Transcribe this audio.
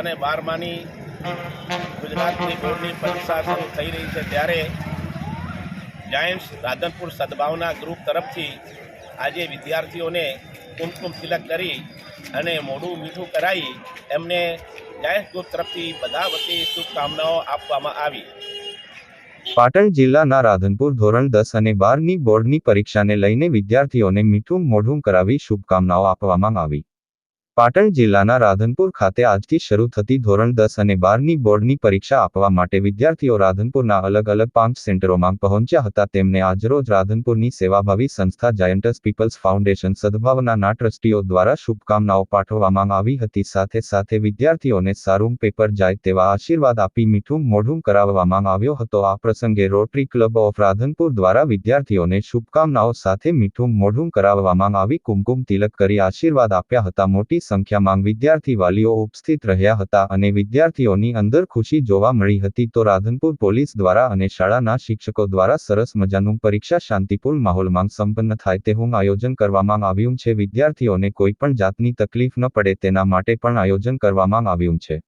અને 12માની ગુજરાતની બોર્ડની પરીક્ષા શરૂ થઈ રહી છે ત્યારે જાયન્ટ્સ રાધનપુર સદભાવના ગ્રુપ તરફથી આજે વિદ્યાર્થીઓને કુમકુમ તિલક કરી અને મોઢું મીઠું કરાવી એમને જાયન્ટ્સ ગ્રુપ તરફથી બધા વતી શુભકામનાઓ આપવામાં આવી। પાટણ જિલ્લાના રાધનપુર ધોરણ 10 અને 12ની બોર્ડની પરીક્ષાને લઈને વિદ્યાર્થીઓને મીઠું મોઢું કરાવી શુભકામનાઓ આપવામાં આવી। પાટણ જિલ્લાના રાધનપુર ખાતે આજથી શરૂ થતી ધોરણ 10 અને 12ની બોર્ડની પરીક્ષા આપવા માટે વિદ્યાર્થીઓ રાધનપુરના અલગ અલગ 5 સેન્ટરોમાં પહોંચ્યા હતા। તેમને આજરોજ રાધનપુરની સેવાભાવી સંસ્થા જાયન્ટ્સ પીપલ્સ ફાઉન્ડેશન સદભાવનાના ટ્રસ્ટીઓ દ્વારા શુભકામનાઓ પાઠવવામાં આવી હતી। સાથે સાથે વિદ્યાર્થીઓને સારું પેપર જાય તેવા આશીર્વાદ આપી મીઠું મોઢું કરાવવામાં આવ્યો હતો। આ પ્રસંગે રોટરી ક્લબ ઓફ રાધનપુર દ્વારા વિદ્યાર્થીઓને શુભકામનાઓ સાથે મીઠું મોઢું કરાવવામાં આવી કુમકુમ તિલક કરી આશીર્વાદ આપ્યા હતા। મોટી સંખ્યામાં વિદ્યાર્થી વાલીઓ ઉપસ્થિત રહ્યા હતા અને વિદ્યાર્થીઓની અંદર ખુશી જોવા મળી હતી। તો રાધનપુર પોલીસ દ્વારા અને શાળાના શિક્ષકો દ્વારા સરસ મજાનું પરીક્ષા શાંતિપૂર્ણ માહોલમાં સંપન્ન થાય તેવું આયોજન કરવામાં આવ્યું છે। વિદ્યાર્થીઓને કોઈ પણ જાતની તકલીફ ન પડે તેના માટે પણ આયોજન કરવામાં આવ્યું છે।